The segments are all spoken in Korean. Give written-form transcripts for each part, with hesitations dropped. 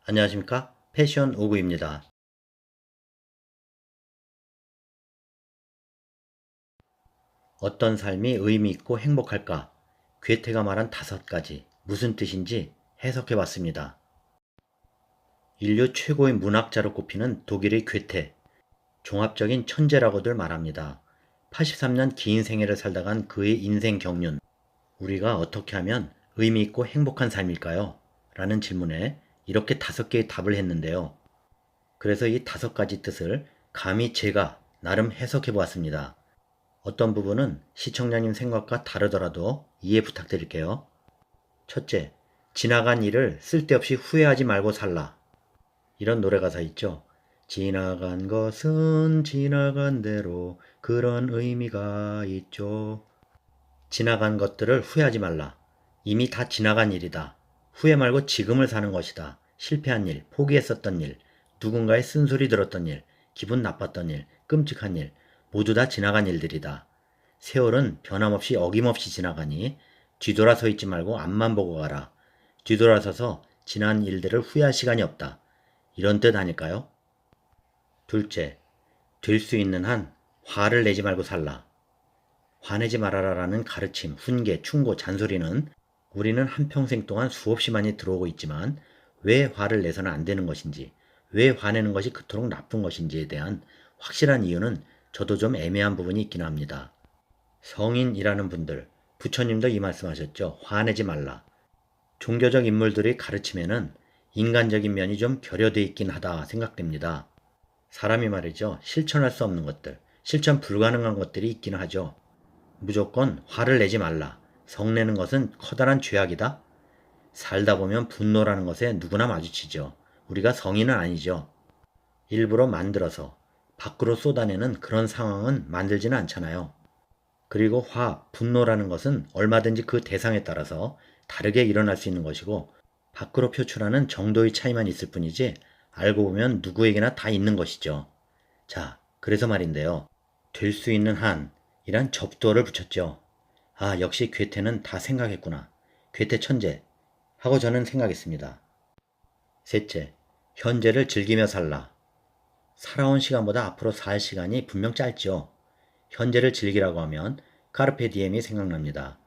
안녕하십니까? 패션 오구입니다. 어떤 삶이 의미 있고 행복할까? 괴테가 말한 5가지. 무슨 뜻인지 해석해 봤습니다. 인류 최고의 문학자로 꼽히는 독일의 괴테. 종합적인 천재라고들 말합니다. 83년 긴 생애를 살다 간 그의 인생 경륜. 우리가 어떻게 하면 의미 있고 행복한 삶일까요? 라는 질문에 이렇게 5개의 답을 했는데요. 그래서 이 5가지 뜻을 감히 제가 나름 해석해 보았습니다. 어떤 부분은 시청자님 생각과 다르더라도 이해 부탁드릴게요. 첫째, 지나간 일을 쓸데없이 후회하지 말고 살라. 이런 노래 가사 있죠. 지나간 것은 지나간 대로 그런 의미가 있죠. 지나간 것들을 후회하지 말라. 이미 다 지나간 일이다. 후회 말고 지금을 사는 것이다. 실패한 일, 포기했었던 일, 누군가의 쓴소리 들었던 일, 기분 나빴던 일, 끔찍한 일, 모두 다 지나간 일들이다. 세월은 변함없이 어김없이 지나가니 뒤돌아서 있지 말고 앞만 보고 가라. 뒤돌아서서 지난 일들을 후회할 시간이 없다. 이런 뜻 아닐까요? 둘째, 될 수 있는 한 화를 내지 말고 살라. 화내지 말아라라는 가르침, 훈계, 충고, 잔소리는 우리는 한평생 동안 수없이 많이 들어오고 있지만 왜 화를 내서는 안 되는 것인지, 왜 화내는 것이 그토록 나쁜 것인지에 대한 확실한 이유는 저도 좀 애매한 부분이 있긴 합니다. 성인이라는 분들, 부처님도 이 말씀하셨죠. 화내지 말라. 종교적 인물들의 가르침에는 인간적인 면이 좀 결여돼 있긴 하다 생각됩니다. 사람이 말이죠. 실천할 수 없는 것들, 실천 불가능한 것들이 있기는 하죠. 무조건 화를 내지 말라. 성내는 것은 커다란 죄악이다. 살다 보면 분노라는 것에 누구나 마주치죠. 우리가 성인은 아니죠. 일부러 만들어서 밖으로 쏟아내는 그런 상황은 만들지는 않잖아요. 그리고 분노라는 것은 얼마든지 그 대상에 따라서 다르게 일어날 수 있는 것이고 밖으로 표출하는 정도의 차이만 있을 뿐이지 알고 보면 누구에게나 다 있는 것이죠. 자, 그래서 말인데요. 될 수 있는 한이란 접두어를 붙였죠. 아, 역시 괴테는 다 생각했구나. 괴테 천재. 하고 저는 생각했습니다. 셋째, 현재를 즐기며 살라. 살아온 시간보다 앞으로 살 시간이 분명 짧죠. 현재를 즐기라고 하면 카르페 디엠이 생각납니다.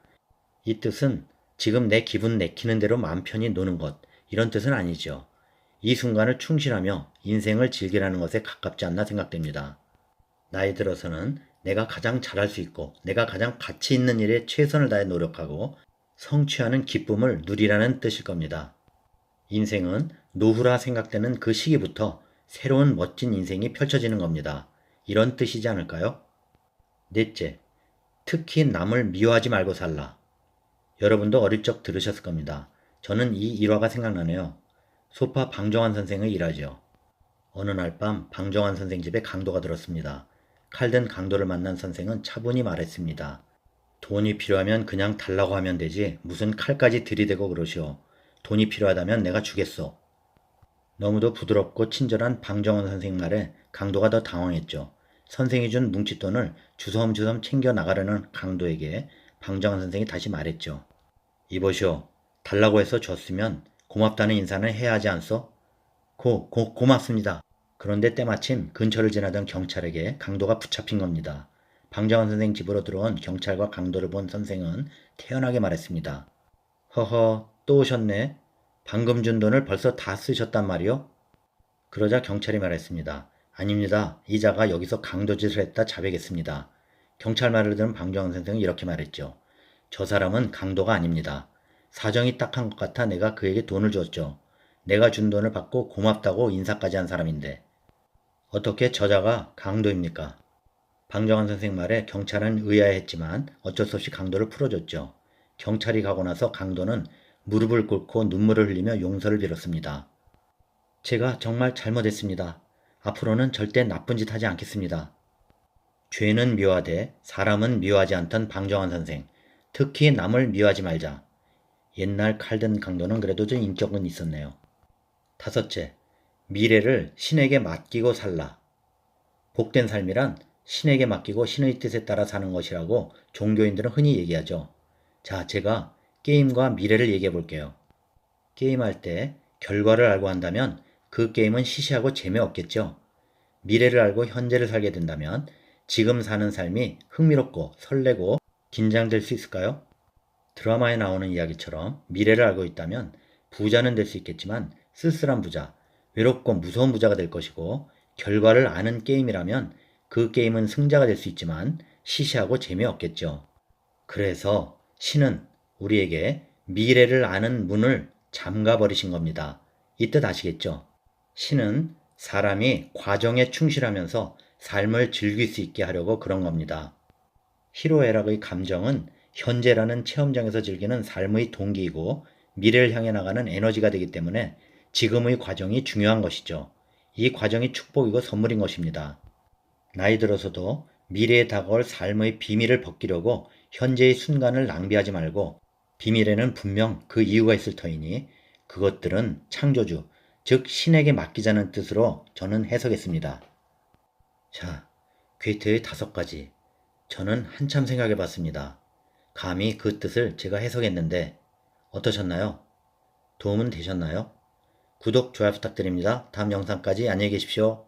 이 뜻은 지금 내 기분 내키는 대로 마음 편히 노는 것, 이런 뜻은 아니죠. 이 순간을 충실하며 인생을 즐기라는 것에 가깝지 않나 생각됩니다. 나이 들어서는 내가 가장 잘할 수 있고 내가 가장 가치 있는 일에 최선을 다해 노력하고 성취하는 기쁨을 누리라는 뜻일 겁니다. 인생은 노후라 생각되는 그 시기부터 새로운 멋진 인생이 펼쳐지는 겁니다. 이런 뜻이지 않을까요? 넷째, 특히 남을 미워하지 말고 살라. 여러분도 어릴 적 들으셨을 겁니다. 저는 이 일화가 생각나네요. 소파 방정환 선생의 일화죠. 어느 날 밤 방정환 선생 집에 강도가 들었습니다. 칼든 강도를 만난 선생은 차분히 말했습니다. 돈이 필요하면 그냥 달라고 하면 되지 무슨 칼까지 들이대고 그러시오. 돈이 필요하다면 내가 주겠소. 너무도 부드럽고 친절한 방정환 선생 말에 강도가 더 당황했죠. 선생이 준 뭉칫돈을 주섬주섬 챙겨 나가려는 강도에게 방정환 선생이 다시 말했죠. 이보시오. 달라고 해서 줬으면 고맙다는 인사는 해야 하지 않소? 고맙습니다. 그런데 때마침 근처를 지나던 경찰에게 강도가 붙잡힌 겁니다. 방정환 선생 집으로 들어온 경찰과 강도를 본 선생은 태연하게 말했습니다. 허허, 또 오셨네. 방금 준 돈을 벌써 다 쓰셨단 말이오? 그러자 경찰이 말했습니다. 아닙니다. 이자가 여기서 강도짓을 했다 자백했습니다. 경찰 말을 들은 방정환 선생은 이렇게 말했죠. 저 사람은 강도가 아닙니다. 사정이 딱한 것 같아 내가 그에게 돈을 줬죠. 내가 준 돈을 받고 고맙다고 인사까지 한 사람인데 어떻게 저자가 강도입니까? 방정환 선생 말에 경찰은 의아해했지만 어쩔 수 없이 강도를 풀어줬죠. 경찰이 가고 나서 강도는 무릎을 꿇고 눈물을 흘리며 용서를 빌었습니다. 제가 정말 잘못했습니다. 앞으로는 절대 나쁜 짓 하지 않겠습니다. 죄는 미워하되 사람은 미워하지 않던 방정환 선생. 특히 남을 미워하지 말자. 옛날 칼든 강도는 그래도 좀 인격은 있었네요. 다섯째, 미래를 신에게 맡기고 살라. 복된 삶이란 신에게 맡기고 신의 뜻에 따라 사는 것이라고 종교인들은 흔히 얘기하죠. 자, 제가 게임과 미래를 얘기해 볼게요. 게임할 때 결과를 알고 한다면 그 게임은 시시하고 재미없겠죠. 미래를 알고 현재를 살게 된다면 지금 사는 삶이 흥미롭고 설레고 긴장될 수 있을까요? 드라마에 나오는 이야기처럼 미래를 알고 있다면 부자는 될 수 있겠지만 쓸쓸한 부자, 외롭고 무서운 부자가 될 것이고, 결과를 아는 게임이라면 그 게임은 승자가 될 수 있지만 시시하고 재미없겠죠. 그래서 신은 우리에게 미래를 아는 문을 잠가 버리신 겁니다. 이 뜻 아시겠죠? 신은 사람이 과정에 충실하면서 삶을 즐길 수 있게 하려고 그런 겁니다. 희로애락의 감정은 현재라는 체험장에서 즐기는 삶의 동기이고 미래를 향해 나가는 에너지가 되기 때문에 지금의 과정이 중요한 것이죠. 이 과정이 축복이고 선물인 것입니다. 나이 들어서도 미래에 다가올 삶의 비밀을 벗기려고 현재의 순간을 낭비하지 말고, 비밀에는 분명 그 이유가 있을 터이니 그것들은 창조주, 즉 신에게 맡기자는 뜻으로 저는 해석했습니다. 자, 괴테의 5가지. 저는 한참 생각해 봤습니다. 감히 그 뜻을 제가 해석했는데 어떠셨나요? 도움은 되셨나요? 구독, 좋아요 부탁드립니다. 다음 영상까지 안녕히 계십시오.